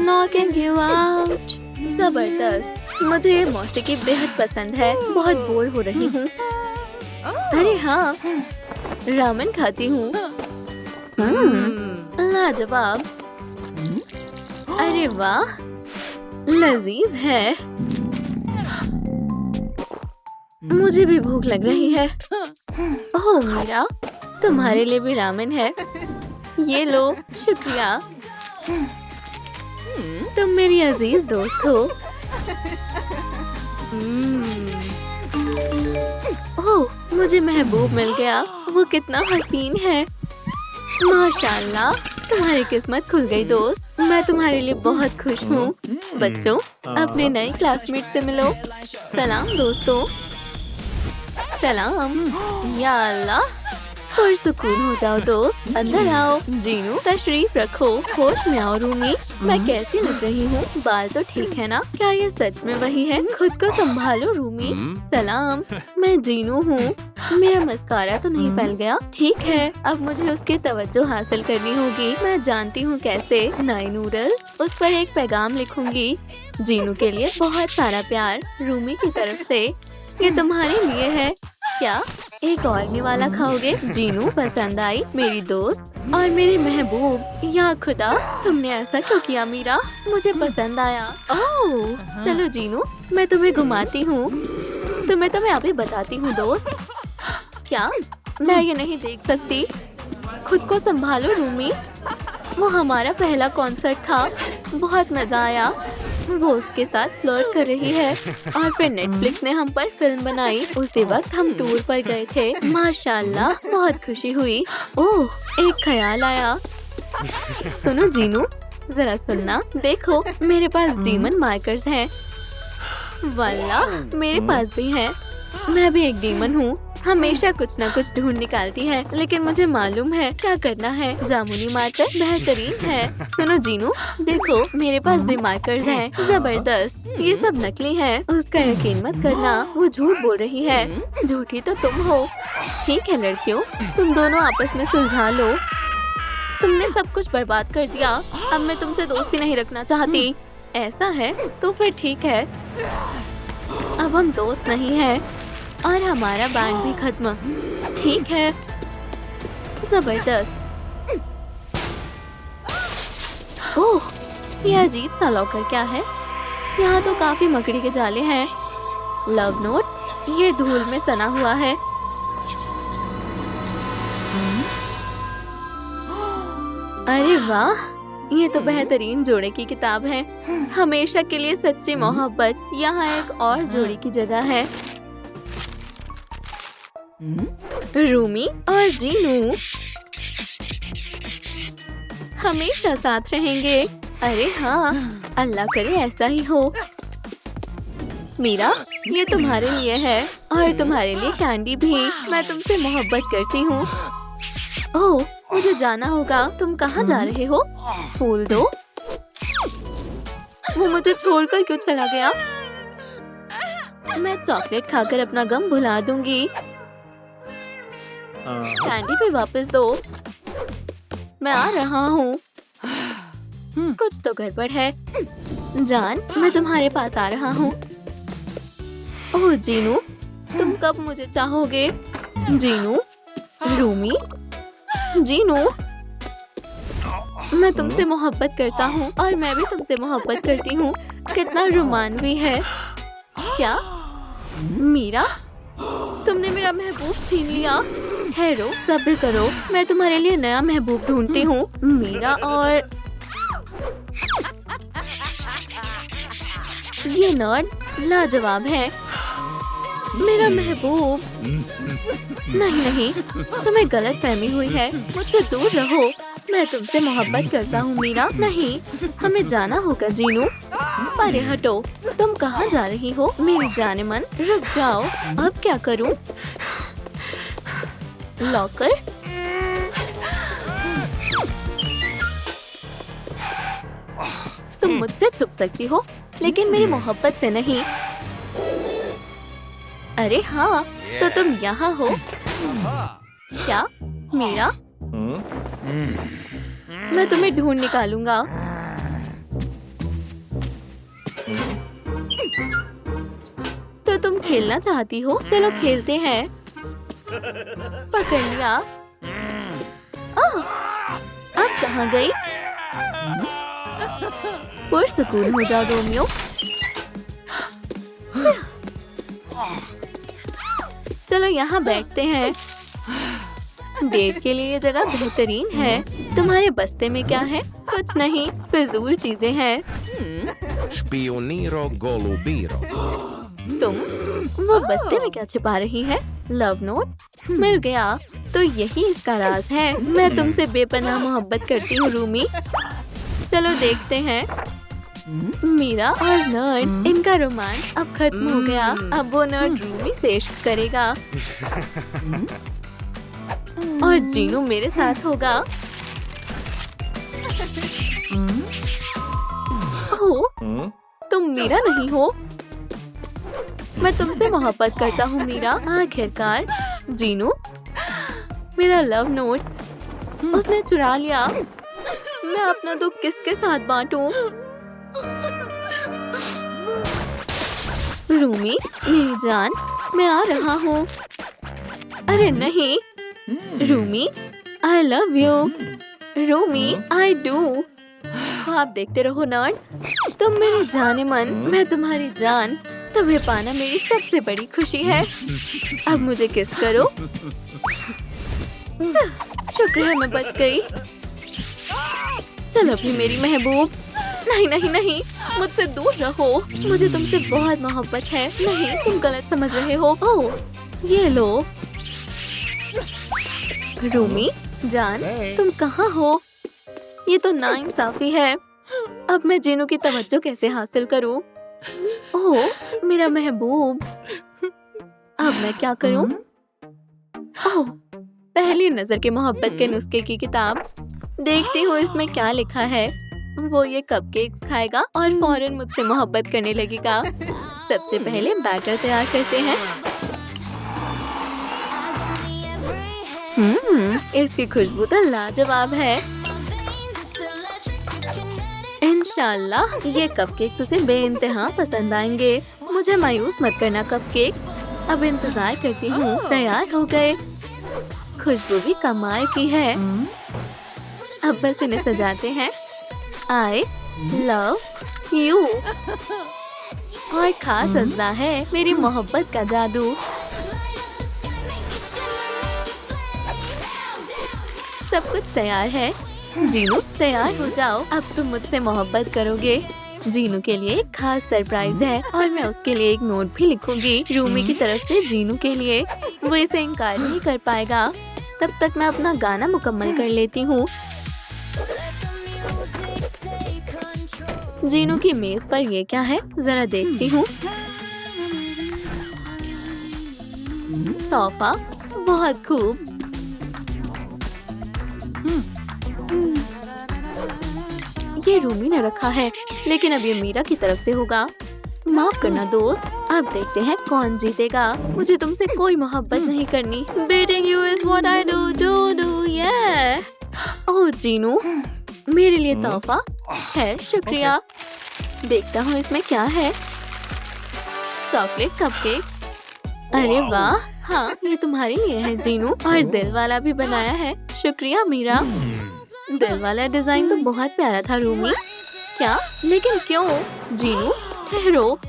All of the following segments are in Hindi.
knocking you out। जबरदस्त, मुझे ये मौसीकी बेहद पसंद है। बहुत बोर हो रही हूँ। अरे हाँ, रामेन खाती हूँ। लाजवाब। अरे वाह, लजीज है। मुझे भी भूख लग रही है। ओह मीरा, तुम्हारे लिए भी रामेन है। ये लो, शुक्रिया। तुम मेरी अजीज दोस्त हो। ओह, मुझे महबूब मिल गया। वो कितना हसीन है। माशाल्लाह, तुम्हारी किस्मत खुल गई दोस्त। मैं तुम्हारे लिए बहुत खुश हूँ। बच्चों, अपने नए क्लासमेट से मिलो। सलाम दोस्तों। सलाम। या अल्लाह, पुरसुकून हो जाओ दोस्त। अंदर आओ। जीनू, तशरीफ रखो। होश में आओ रूमी। मैं कैसी लग रही हूँ? बाल तो ठीक है ना? क्या ये सच में वही है? खुद को संभालो रूमी। सलाम, मैं जीनू हूँ। मेरा मस्कारा तो नहीं फैल गया? ठीक है, अब मुझे उसकी तवज्जो हासिल करनी होगी। मैं जानती हूँ कैसे। नए नूडल्स। उस पर एक पैगाम लिखूंगी। जीनू के लिए बहुत सारा प्यार, रूमी की तरफ से। ये तुम्हारे लिए है। क्या एक और निवाला खाओगे? जीनू, पसंद आई मेरी दोस्त और मेरी महबूब। या खुदा, तुमने ऐसा क्यों किया मीरा? मुझे पसंद आया। ओह, चलो जीनू, मैं तुम्हें घुमाती हूँ। तुम्हें तो मैं अभी बताती हूँ दोस्त। क्या मैं ये नहीं देख सकती? खुद को संभालो रूमी। वो हमारा पहला कॉन्सर्ट था। बहुत मजा आया। वो उसके साथ फ्लर्ट कर रही है और फिर नेटफ्लिक्स ने हम पर फिल्म बनाई। उसी वक्त हम टूर पर गए थे। माशाल्लाह, बहुत खुशी हुई। ओह, एक ख्याल आया। सुनो जीनू, जरा सुनना। देखो, मेरे पास डीमन मार्कर्स हैं। वल्लाह, मेरे पास भी हैं। मैं भी एक डीमन हूँ। हमेशा कुछ न कुछ ढूंढ निकालती है, लेकिन मुझे मालूम है क्या करना है। जामुनी मार्कर बेहतरीन है। सुनो जीनू, देखो, मेरे पास भी मार्कर्स हैं। जबरदस्त। ये सब नकली है। उसका यकीन मत करना, वो झूठ बोल रही है। झूठी तो तुम हो। ठीक है लड़कियों, तुम दोनों आपस में सुलझा लो। तुमने सब कुछ बर्बाद कर दिया। अब मैं तुमसे दोस्ती नहीं रखना चाहती। ऐसा है तो फिर ठीक है। अब हम दोस्त नहीं हैं और हमारा बैंड भी खत्म। ठीक है। जबरदस्त। ओह, ये अजीब सा लॉकर क्या है? यहाँ तो काफी मकड़ी के जाले हैं। लव नोट, ये धूल में सना हुआ है। अरे वाह, ये तो बेहतरीन जोड़े की किताब है। हमेशा के लिए सच्ची मोहब्बत। यहाँ एक और जोड़ी की जगह है। रूमी और जीनू हमेशा साथ रहेंगे। अरे हाँ, अल्लाह करे ऐसा ही हो। मीरा, ये तुम्हारे लिए है और तुम्हारे लिए कैंडी भी। मैं तुमसे मोहब्बत करती हूँ। ओह, मुझे जाना होगा। तुम कहाँ जा रहे हो? फूल दो। वो मुझे छोड़कर क्यों चला गया? मैं चॉकलेट खाकर अपना गम भुला दूंगी। कैंडी भी वापस दो। मैं आ रहा हूँ। कुछ तो गड़बड़ है। जान, मैं तुम्हारे पास आ रहा हूँ। ओह जीनू, तुम कब मुझे चाहोगे? जीनू, रूमी, जीनू, मैं तुमसे मोहब्बत करता हूँ और मैं भी तुमसे मोहब्बत करती हूँ। कितना रोमांवी है। क्या मीरा, तुमने मेरा महबूब छीन लिया? ठहरो, सब्र करो। मैं तुम्हारे लिए नया महबूब ढूंढती हूँ। मीरा और ये नर्ड लाजवाब है। मेरा महबूब। नहीं नहीं, तुम्हें गलत फहमी हुई है। मुझसे दूर रहो। मैं तुमसे मोहब्बत करता हूँ मीरा। नहीं, हमें जाना होगा जीनू। परे हटो। तुम कहाँ जा रही हो मेरी जाने मन? रुक जाओ। अब क्या करूँ? लॉकर। तुम मुझसे छुप सकती हो, लेकिन मेरी मोहब्बत से नहीं। अरे हाँ, तो तुम यहाँ हो। क्या मीरा? मैं तुम्हें ढूंढ निकालूंगा। तो तुम खेलना चाहती हो, चलो खेलते हैं। पकड़ लिया। आह, अब कहाँ गई? पुरसुकून हो जाओ रोमियो। चलो यहाँ बैठते हैं। डेट के लिए ये जगह बेहतरीन है। तुम्हारे बस्ते में क्या है? कुछ नहीं, फिजूल चीजें हैं। Spioniro golubiro. तुम वो बस्ते में क्या छिपा रही है? लव नोट मिल गया। तो यही इसका राज है। मैं तुमसे बेपनाह मोहब्बत करती हूँ रूमी। चलो देखते हैं। मीरा और नर्ड, इनका रोमांस अब खत्म हो गया। अब वो नर्ड रूमी से इश्क करेगा और जीनू मेरे साथ होगा। ओह, तुम मीरा नहीं हो? मैं तुमसे मोहब्बत करता हूँ मीरा। आखिरकार जीनू, मेरा लव नोट उसने चुरा लिया। मैं अपना दुख किसके साथ बांटूं? रूमी मेरी जान, मैं आ रहा हूँ। अरे नहीं Rumi, I love you. Rumi, I do. आप देखते रहो नर्ड। तुम मेरी जाने मन, मैं तुम्हारी जान। तुम्हें पाना मेरी सबसे बड़ी खुशी है। अब मुझे किस करो। शुक्र है मैं बच गई। चलो भी मेरी महबूब। नहीं नहीं नहीं, मुझसे दूर रहो। मुझे तुमसे बहुत मोहब्बत है। नहीं, तुम गलत समझ रहे हो। ओह, ये लो। रूमी जान, तुम कहाँ हो? ये तो नाइंसाफी है। अब मैं जीनू की तवज्जो कैसे हासिल करूं? ओह, मेरा महबूब। अब मैं क्या करूं? ओह, पहली नजर के मोहब्बत के नुस्खे की किताब। देखती हूँ इसमें क्या लिखा है। वो ये कपकेक्स खाएगा और फौरन मुझसे मोहब्बत करने लगेगा। सबसे पहले बैटर तैयार करते हैं। इसकी खुशबू तो लाजवाब है। इंशाल्लाह ये कपकेक तुझे बेइंतहा पसंद आएंगे। मुझे मायूस मत करना कपकेक। अब इंतजार करती हूँ। तैयार हो गए। खुशबू भी कमाल की है। अब बस इन्हें सजाते हैं। I love you। और खास अज्जा है मेरी मोहब्बत का जादू। सब कुछ तैयार है। जीनू तैयार हो जाओ। अब तुम मुझसे मोहब्बत करोगे। जीनू के लिए एक खास सरप्राइज है और मैं उसके लिए एक नोट भी लिखूंगी रूमी की तरफ से जीनू के लिए। वो इसे इनकार नहीं कर पाएगा। तब तक मैं अपना गाना मुकम्मल कर लेती हूँ। जीनू की मेज पर ये क्या है? जरा देखती हूँ। तोहफा, बहुत खूब। ये रूमी ने रखा है, लेकिन अब ये मीरा की तरफ से होगा। माफ करना दोस्त। अब देखते हैं कौन जीतेगा। मुझे तुमसे कोई मोहब्बत नहीं करनी। Beating you is what I do, yeah। ओह जीनू, मेरे लिए तोहफा। खैर शुक्रिया। देखता हूँ इसमें क्या है। Chocolate cupcakes. अरे वाह, हाँ ये तुम्हारे लिए है जीनू। और दिल वाला भी बनाया है। शुक्रिया मीरा। दिल वाला डिजाइन तो बहुत प्यारा था रूमी। क्या? लेकिन क्यों? जीनू ठहरो।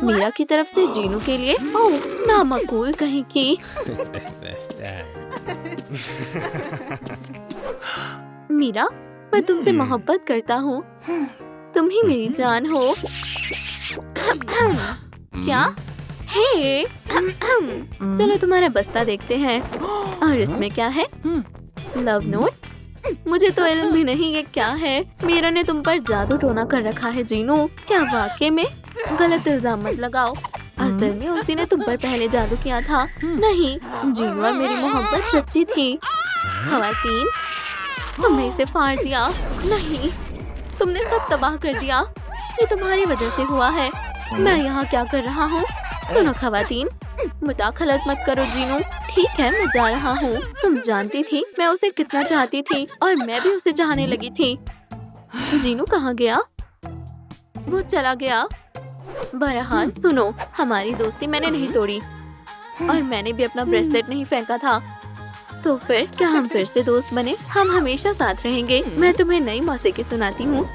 मीरा की तरफ से जीनू के लिए। ओह नामकूल कहीं की। मीरा, मैं तुमसे मोहब्बत करता हूँ। तुम ही मेरी जान हो। क्या? हे, चलो तुम्हारा बस्ता देखते हैं। और इसमें क्या है? Love note. मुझे तो इल्म भी नहीं ये क्या है। मीरा ने तुम पर जादू टोना कर रखा है जीनू। क्या वाकई में? गलत इल्जाम मत लगाओ। असल में उसी ने तुम पर पहले जादू किया था। नहीं, जीनू और मेरी मोहब्बत सच्ची थी। खवातीन, तुमने इसे फाड़ दिया। नहीं, तुमने सब तबाह कर दिया। ये तुम्हारी वजह से हुआ है। मैं यहाँ क्या कर रहा हूँ? सुनो खवातीन, मुदाखलत मत करो जीनू। ठीक है, मैं जा रहा हूँ। तुम जानती थी मैं उसे कितना चाहती थी और मैं भी उसे चाहने लगी थी। जीनू कहाँ गया? वो चला गया। बहरहाल सुनो, हमारी दोस्ती मैंने नहीं तोड़ी और मैंने भी अपना ब्रेसलेट नहीं फेंका था। तो फिर क्या हम फिर से दोस्त बने? हम हमेशा साथ रहेंगे। मैं तुम्हें नई मौसीकी सुनाती हूँ।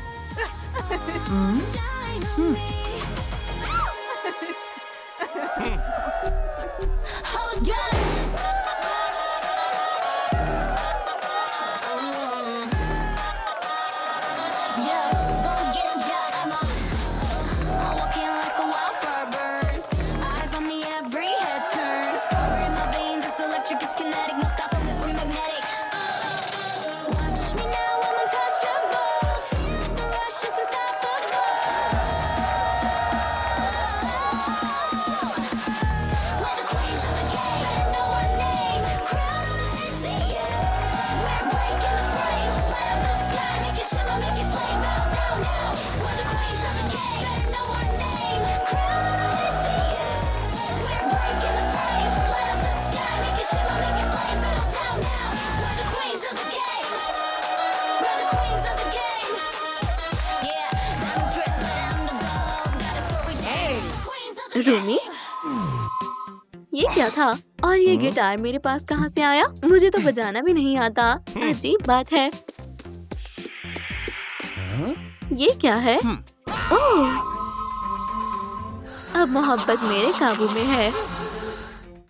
रूमी, ये क्या था? और ये गिटार मेरे पास कहाँ से आया? मुझे तो बजाना भी नहीं आता। अजीब बात है। ये क्या है? ओह! अब मोहब्बत मेरे काबू में है।